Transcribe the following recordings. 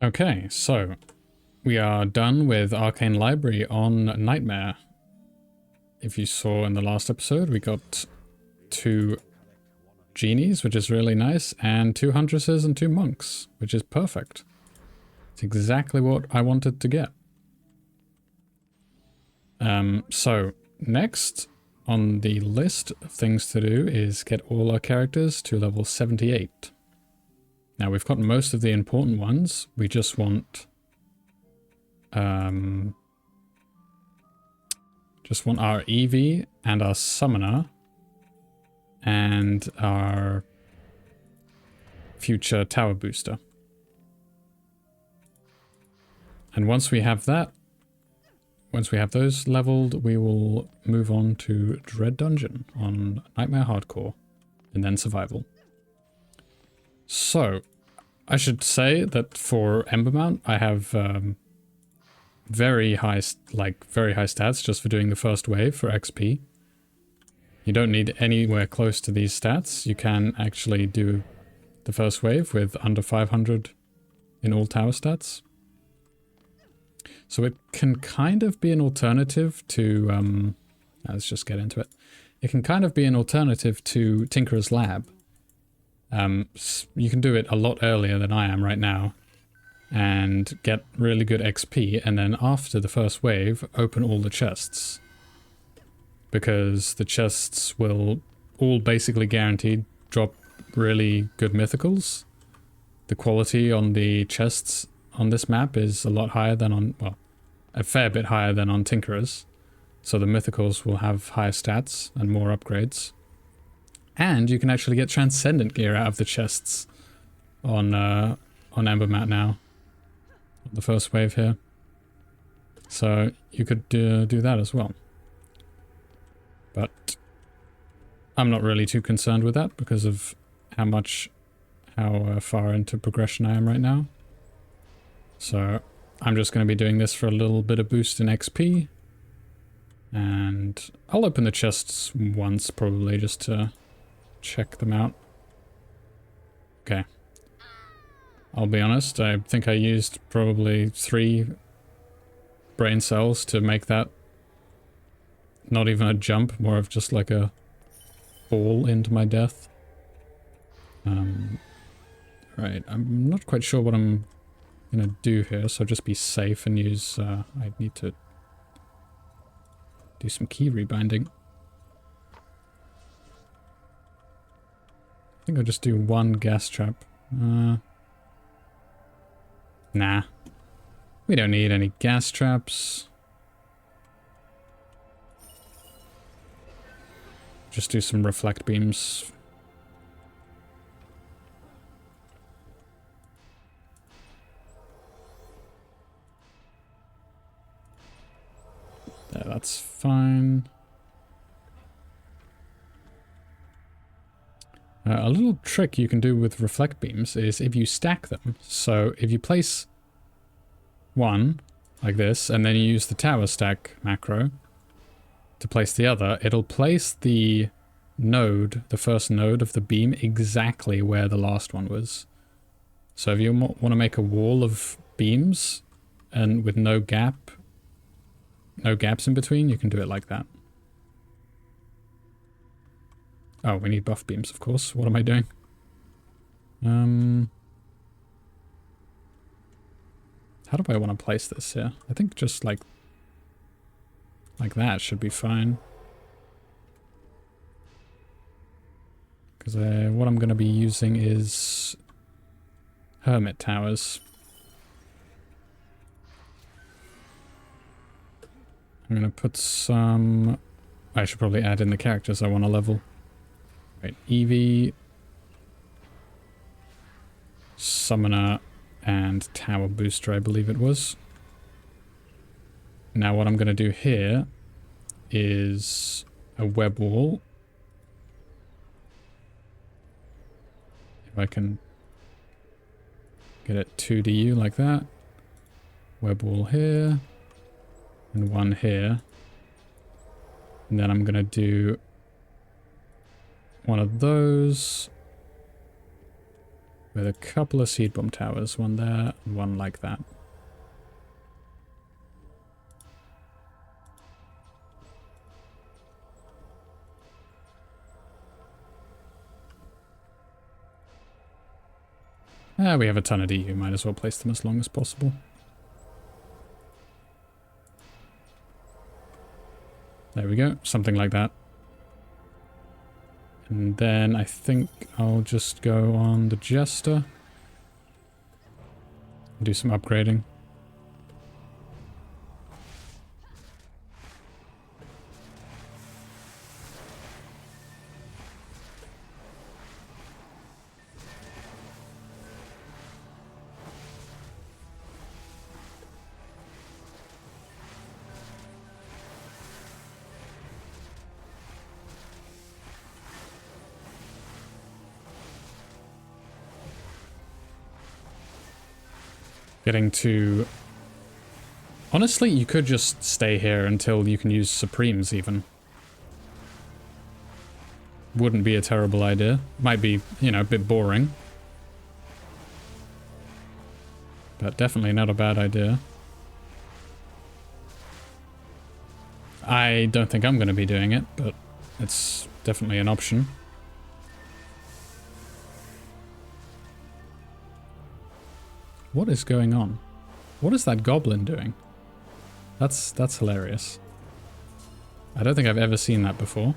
Okay, so we are done with Arcane Library on Nightmare. If you saw in the last episode, we got 2 genies, which is really nice, and 2 huntresses and 2 monks, which is perfect. It's exactly what I wanted to get. So next on the list of things to do is get all our characters to level 78. Now we've got most of the important ones. We just want our EV and our summoner and our future tower booster. And once we have those leveled, we will move on to Dread Dungeon on Nightmare Hardcore and then Survival. So, I should say that for Embermount, I have very high stats just for doing the first wave for XP. You don't need anywhere close to these stats. You can actually do the first wave with under 500 in all tower stats. So it can kind of be an alternative to, let's just get into it. It can kind of be an alternative to Tinkerer's Lab. You can do it a lot earlier than I am right now and get really good XP, and then after the first wave, open all the chests. Because the chests will all basically guaranteed drop really good mythicals. The quality on the chests on this map is a lot higher than on, well, a fair bit higher than on Tinkerer's. So the mythicals will have higher stats and more upgrades. And you can actually get transcendent gear out of the chests on Embermount now. The first wave here. So you could do that as well. But I'm not really too concerned with that because of how far into progression I am right now. So I'm just going to be doing this for a little bit of boost in XP. And I'll open the chests once probably just to check them out. Okay. I'll be honest, I think I used probably 3 brain cells to make that not even a jump, more of just like a fall into my death. Right, I'm not quite sure what I'm gonna do here, so just be safe and use, I need to do some key rebinding. I think I'll just do 1 gas trap. Nah. We don't need any gas traps. Just do some reflect beams. Yeah, that's fine. A little trick you can do with reflect beams is if you stack them. So if you place 1 like this, and then you use the tower stack macro to place the other, it'll place the node, the first node of the beam, exactly where the last one was. So if you want to make a wall of beams and with no gaps in between, you can do it like that. Oh, we need buff beams, of course. What am I doing? How do I want to place this here? I think just like that should be fine. Because what I'm going to be using is hermit towers. I'm going to put some... I should probably add in the characters I want to level. Right, Eevee, Summoner, and Tower Booster, I believe it was. Now what I'm going to do here is a web wall. If I can get it 2DU like that. Web wall here. And 1 here. And then I'm going to do 1 of those. with a couple of seed bomb towers, one there and one like that. We have a ton of DU, might as well place them as long as possible. There we go, something like that. And then I think I'll just go on the Jester. Do some upgrading. Getting to... Honestly, you could just stay here until you can use Supremes, even. Wouldn't be a terrible idea. Might be, you know, a bit boring. But definitely not a bad idea. I don't think I'm going to be doing it, but it's definitely an option. What is going on? What is that goblin doing? That's hilarious. I don't think I've ever seen that before.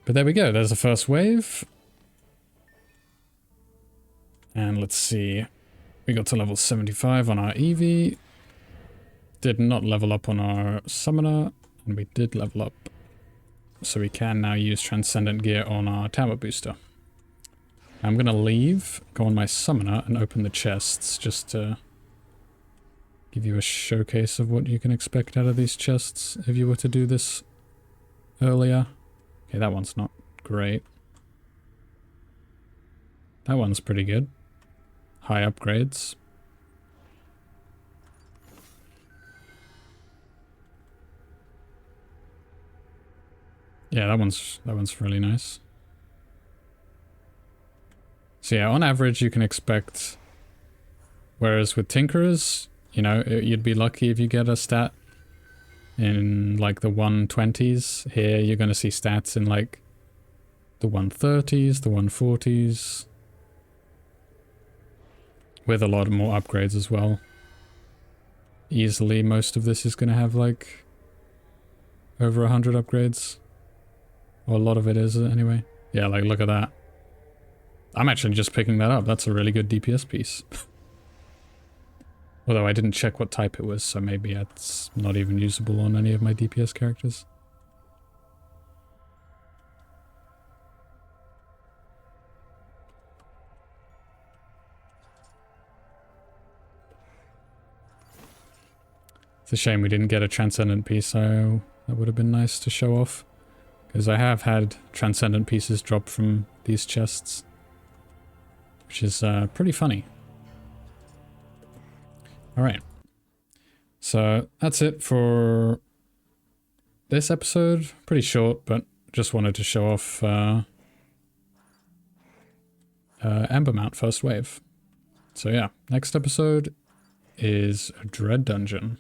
But there we go, there's the first wave. And let's see. We got to level 75 on our Eevee. Did not level up on our Summoner. And we did level up. So we can now use Transcendent Gear on our Tower Booster. I'm gonna leave, go on my Summoner, and open the chests just to give you a showcase of what you can expect out of these chests if you were to do this earlier. Okay, that one's not great. That one's pretty good. High upgrades. Yeah, that one's really nice. So yeah, on average you can expect, whereas with Tinkerers, you know, you'd be lucky if you get a stat in like the 120s. Here you're going to see stats in like the 130s, the 140s, with a lot more upgrades as well. Easily most of this is going to have like over 100 upgrades. Or a lot of it is anyway. Yeah, like look at that. I'm actually just picking that up. That's a really good DPS piece. Although I didn't check what type it was, so maybe it's not even usable on any of my DPS characters. It's a shame we didn't get a Transcendent piece, so that would have been nice to show off. Because I have had Transcendent pieces drop from these chests. Which is pretty funny. Alright. So that's it for this episode. Pretty short, but just wanted to show off Embermount First Wave. So yeah, next episode is a Dread Dungeon.